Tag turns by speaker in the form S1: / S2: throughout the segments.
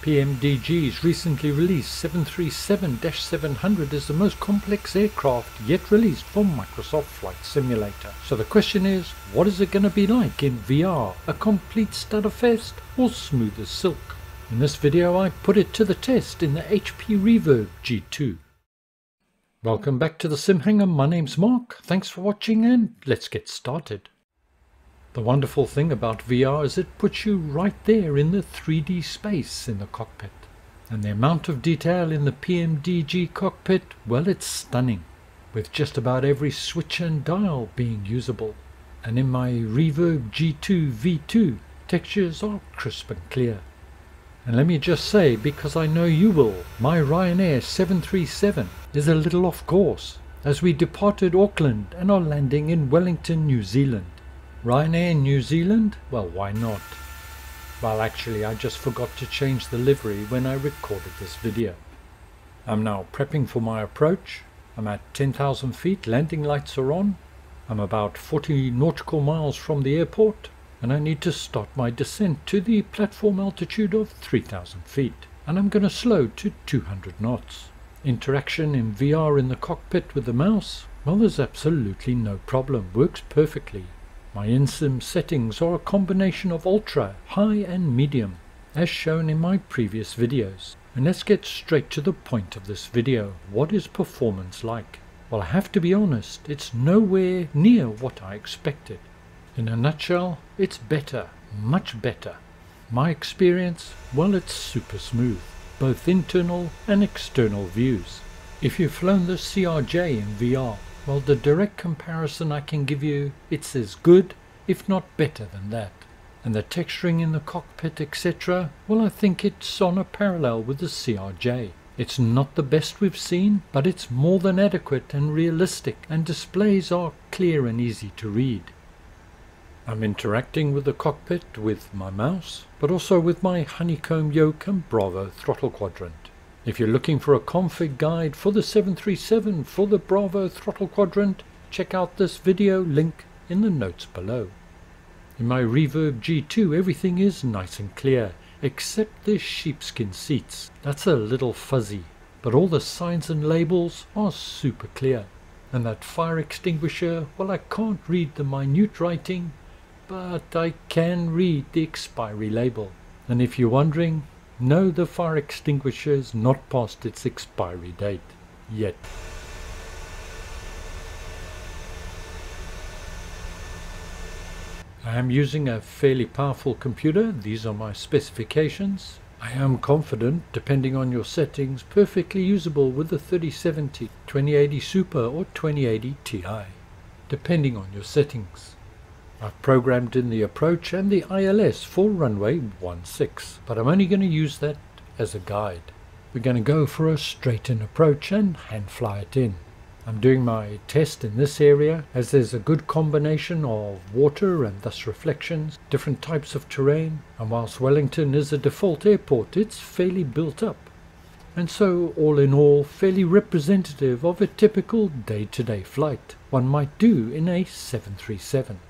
S1: PMDG's recently released 737-700 is the most complex aircraft yet released for Microsoft Flight Simulator. So the question is, what is it going to be like in VR? A complete stutterfest or smooth as silk? In this video I put it to the test in the HP Reverb G2. Welcome back to the SimHanger, my name's Mark, thanks for watching and let's get started. The wonderful thing about VR is it puts you right there in the 3D space in the cockpit. And the amount of detail in the PMDG cockpit, well, it's stunning, with just about every switch and dial being usable. And in my Reverb G2 V2, textures are crisp and clear. And let me just say, because I know you will, my Ryanair 737 is a little off course, as we departed Auckland and are landing in Wellington, New Zealand. Ryanair in New Zealand? Well, why not? Well, actually, I just forgot to change the livery when I recorded this video. I'm now prepping for my approach. I'm at 10,000 feet, landing lights are on. I'm about 40 nautical miles from the airport, and I need to start my descent to the platform altitude of 3,000 feet. And I'm going to slow to 200 knots. Interaction in VR in the cockpit with the mouse? Well, there's absolutely no problem, works perfectly. My in-sim settings are a combination of ultra, high and medium, as shown in my previous videos. And let's get straight to the point of this video. What is performance like? Well, I have to be honest, it's nowhere near what I expected. In a nutshell, it's better, much better. My experience? Well, it's super smooth, both internal and external views. If you've flown the CRJ in VR, well, the direct comparison I can give you, it's as good, if not better than that. And the texturing in the cockpit, etc., well, I think it's on a parallel with the CRJ. It's not the best we've seen, but it's more than adequate and realistic, and displays are clear and easy to read. I'm interacting with the cockpit with my mouse, but also with my honeycomb yoke and Bravo throttle quadrant. If you're looking for a config guide for the 737 for the Bravo throttle quadrant, check out this video, link in the notes below. In my Reverb G2 everything is nice and clear, except the sheepskin seats. That's a little fuzzy, but all the signs and labels are super clear. And that fire extinguisher, well, I can't read the minute writing, but I can read the expiry label. And if you're wondering, no, the fire extinguisher is not past its expiry date yet. I am using a fairly powerful computer. These are my specifications. I am confident, depending on your settings, perfectly usable with the 3070, 2080 Super or 2080 Ti, depending on your settings. I've programmed in the approach and the ILS for runway 16, but I'm only going to use that as a guide. We're going to go for a straight-in approach and hand fly it in. I'm doing my test in this area as there's a good combination of water and thus reflections, different types of terrain, and whilst Wellington is a default airport, it's fairly built up. And so, all in all, fairly representative of a typical day-to-day flight one might do in a 737.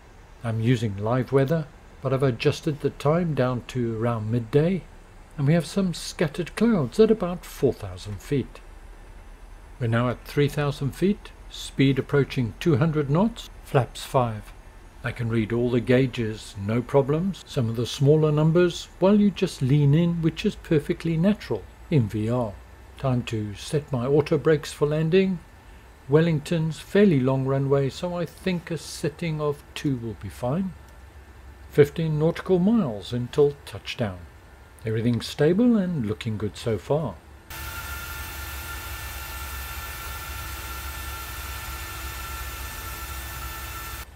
S1: I'm using live weather, but I've adjusted the time down to around midday, and we have some scattered clouds at about 4,000 feet. We're now at 3,000 feet, speed approaching 200 knots, flaps 5. I can read all the gauges, no problems. Some of the smaller numbers, well, you just lean in, which is perfectly natural in VR. Time to set my auto brakes for landing. Wellington's fairly long runway, so I think a setting of 2 will be fine. 15 nautical miles until touchdown. Everything's stable and looking good so far.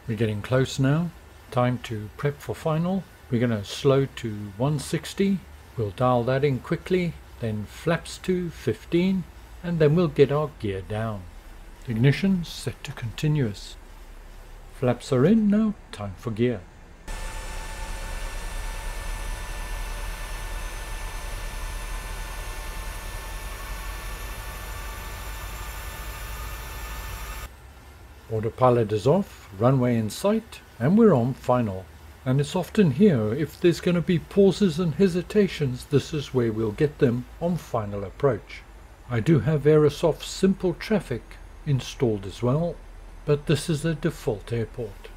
S1: We're getting close now. Time to prep for final. We're going to slow to 160. We'll dial that in quickly, then flaps to 15, and then we'll get our gear down. Ignition set to continuous. Flaps are in, now time for gear. Autopilot is off, runway in sight, and we're on final. And it's often here, if there's going to be pauses and hesitations, this is where we'll get them on final approach. I do have Aerosoft Simple Traffic installed as well, but this is the default airport.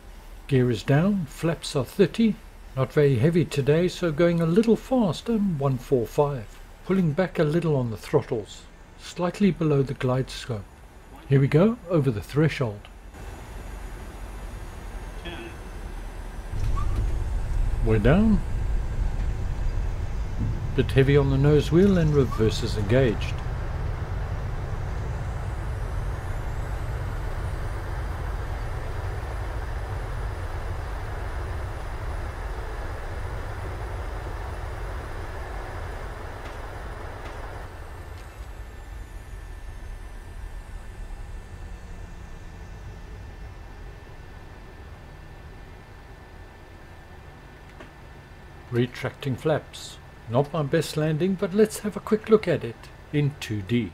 S1: Gear is down, flaps are 30, not very heavy today, so going a little fast and 145. Pulling back a little on the throttles, slightly below the glide slope. Here we go, over the threshold.
S2: 10.
S1: We're down. Bit heavy on the nose wheel and reverse is engaged. Retracting flaps. Not my best landing, but let's have a quick look at it in 2D.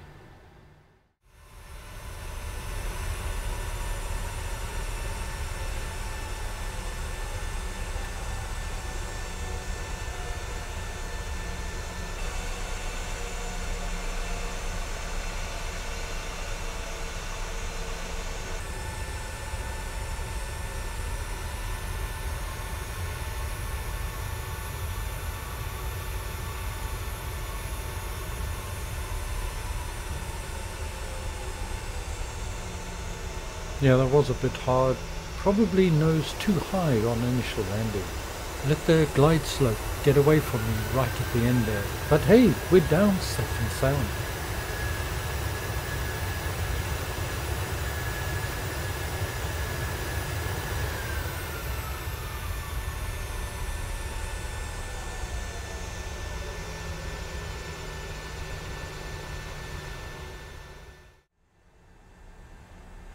S1: Yeah, that was a bit hard. Probably nose too high on initial landing. Let the glide slope get away from me right at the end there. But hey, we're down safe and sound.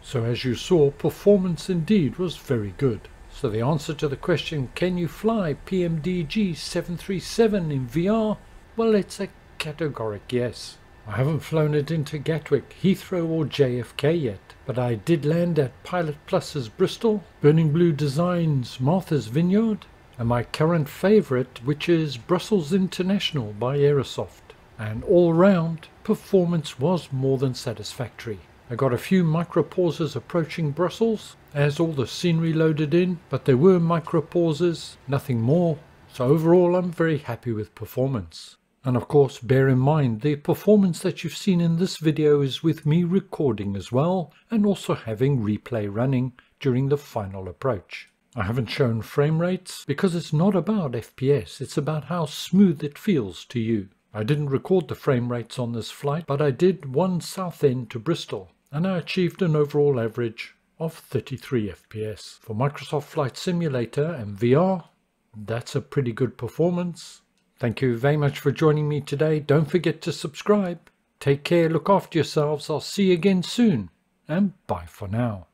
S1: So as you saw, performance indeed was very good. So the answer to the question, can you fly Pmdg-737 in VR? Well, it's a categoric yes. I haven't flown it into Gatwick, Heathrow or JFK yet, but I did land at Pilot Plus's Bristol, Burning Blue Designs Martha's Vineyard, and my current favourite, which is Brussels International by Aerosoft. And all round, performance was more than satisfactory. I got a few micro pauses approaching Brussels as all the scenery loaded in, but there were micro pauses, nothing more. So overall I'm very happy with performance. And of course bear in mind the performance that you've seen in this video is with me recording as well, and also having replay running during the final approach. I haven't shown frame rates because it's not about FPS, it's about how smooth it feels to you. I didn't record the frame rates on this flight, but I did one Southend to Bristol, and I achieved an overall average of 33 FPS. For Microsoft Flight Simulator and VR, that's a pretty good performance. Thank you very much for joining me today. Don't forget to subscribe. Take care, look after yourselves. I'll see you again soon, and bye for now.